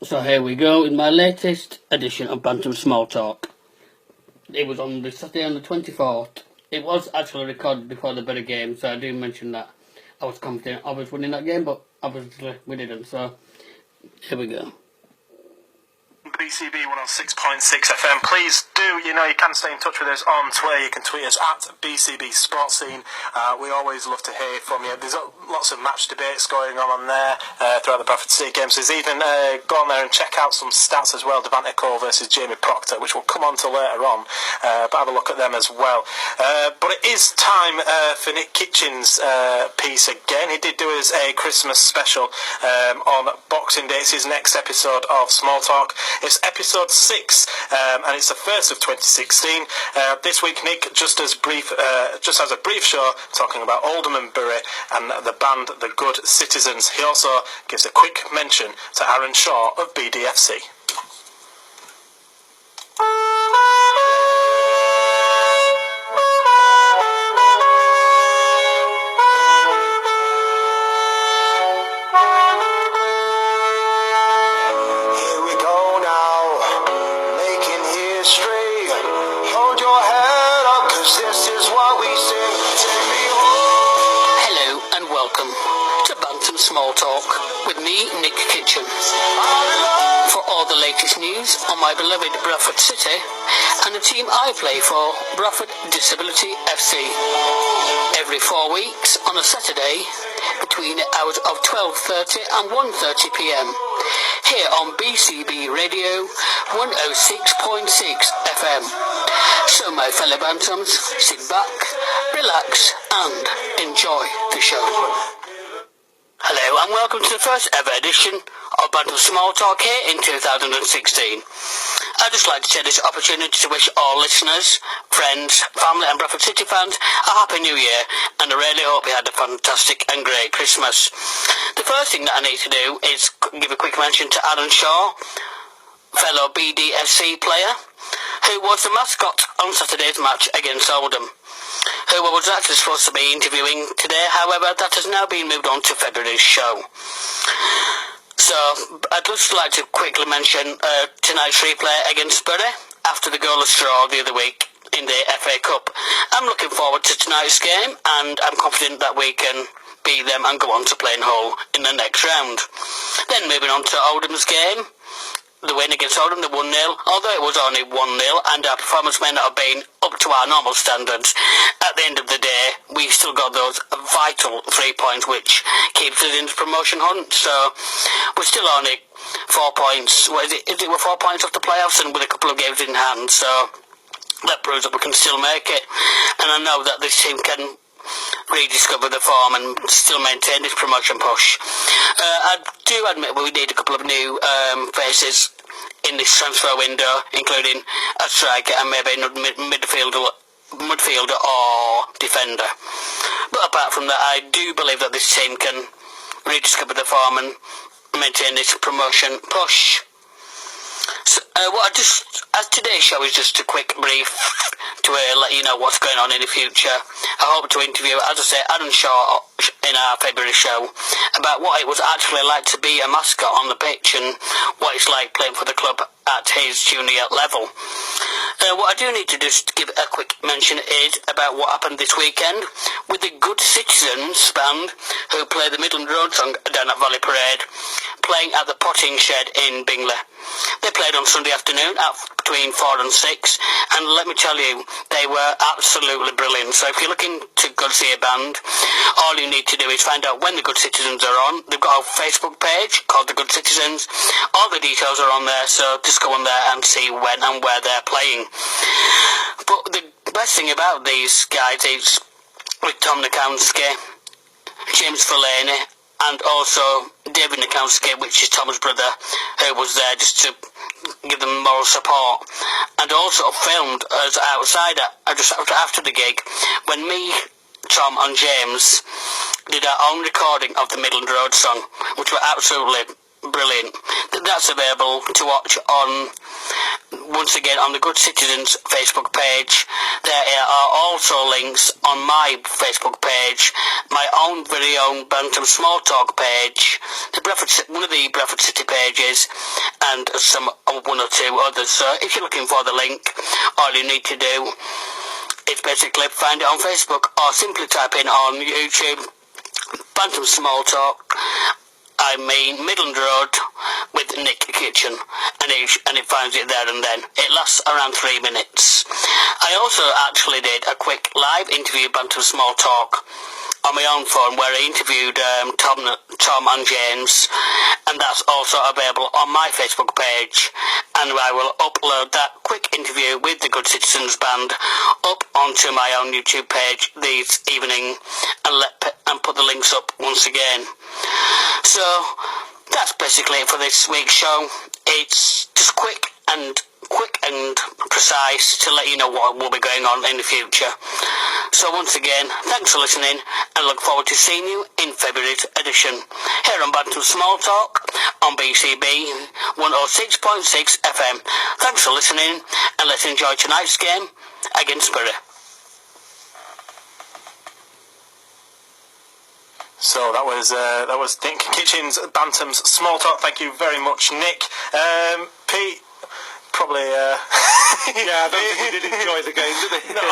So here we go with my latest edition of Bantams Small Talk. It was on the Saturday on the 24th. It was actually recorded before the better game, so I do mention that. I was confident I was winning that game, but obviously we didn't, so here we go. BCB 106.6 FM. Please do, you can stay in touch with us on Twitter. You can tweet us at BCB Sports Scene. We always love to hear from you. There's lots of match debates going on there throughout the Bradford City games. There's even go on there and check out some stats as well. Devante Cole versus Jamie Proctor, which we'll come on to later on. But have a look at them as well. But it is time for Nick Kitchen's piece again. He did do us a Christmas special on Boxing Day. It's his next episode of Small Talk. It's episode 6, and it's the first of 2016. This week, Nick just has a brief show talking about Oldham and Bury and the band The Good Citizens. He also gives a quick mention to Aaron Shaw of BDFC. Small Talk with me, Nick Kitchen. For all the latest news on my beloved Bradford City and the team I play for, Bradford Disability FC. Every 4 weeks on a Saturday between the hours of 12:30 and 1:30pm here on BCB Radio 106.6 FM. So my fellow Bantams, sit back, relax and enjoy the show. Hello and welcome to the first ever edition of Bantam Small Talk here in 2016. I'd just like to take this opportunity to wish all listeners, friends, family and Bradford City fans a Happy New Year, and I really hope you had a fantastic and great Christmas. The first thing that I need to do is give a quick mention to Aaron Shaw, fellow BDFC player, who was the mascot on Saturday's match against Oldham, who I was actually supposed to be interviewing today. However, that has now been moved on to February's show. So, I'd just like to quickly mention tonight's replay against Bury after the goalless draw the other week in the FA Cup. I'm looking forward to tonight's game, and I'm confident that we can beat them and go on to playing Hull in the next round. Then moving on to Oldham's game. The win against Oldham, the 1-0, although it was only 1-0 and our performance may not have been up to our normal standards, at the end of the day, we still got those vital 3 points which keeps us in the promotion hunt. So we're still only 4 points, what is it, we're 4 points off the playoffs and with a couple of games in hand, so that proves that we can still make it. And I know that this team can rediscover the form and still maintain this promotion push. I do admit we need a couple of new faces in this transfer window, including a striker and maybe a midfielder or defender. But apart from that, I do believe that this team can rediscover the form and maintain this promotion push. So, as today's show is just a quick brief to let you know what's going on in the future. I hope to interview, as I say, Aaron Shaw in our February show about what it was actually like to be a mascot on the pitch and what it's like playing for the club at his junior level. What I do need to just give a quick mention is about what happened this weekend with the Good Citizens band who play the Midland Road song down at Valley Parade, playing at the Potting Shed in Bingley. They played on Sunday afternoon at between 4 and 6, and let me tell you, they were absolutely brilliant. So if you're looking to go see a band, all you need to do is find out when the Good Citizens are on. They've got a Facebook page called The Good Citizens. All the details are on there, so just go on there and see when and where they're playing. But the best thing about these guys is with Tom Nikowski, James Fellaini, and also David Nikowski, which is Tom's brother, who was there just to give them moral support, and also filmed us outside just after the gig when me, Tom and James did our own recording of the Midland Road song, which were absolutely brilliant. That's available to watch on once again, on the Good Citizens Facebook page. There are also links on my Facebook page, my own very own Bantam Small Talk page, one of the Bradford City pages, and one or two others. So if you're looking for the link, all you need to do is basically find it on Facebook, or simply type in on YouTube, Bantam Small Talk, Midland Road with Nick Kitchen, and it finds it there and then. It lasts around 3 minutes. I also actually did a quick live interview, Bantam Small Talk, on my own phone, where I interviewed Tom and James, and that's also available on my Facebook page, and I will upload that quick interview with the Good Citizens Band up onto my own YouTube page this evening, and put the links up once again. So that's basically it for this week's show. It's just quick and precise to let you know what will be going on in the future. So once again, thanks for listening, and look forward to seeing you in February's edition here on Bantam Small Talk on BCB 106.6 FM. Thanks for listening, and let's enjoy tonight's game against Bury. So that was Nick Kitchen's Bantam's Small Talk. Thank you very much, Nick. Pete, probably. Yeah, I don't think he did enjoy the game, did he? No,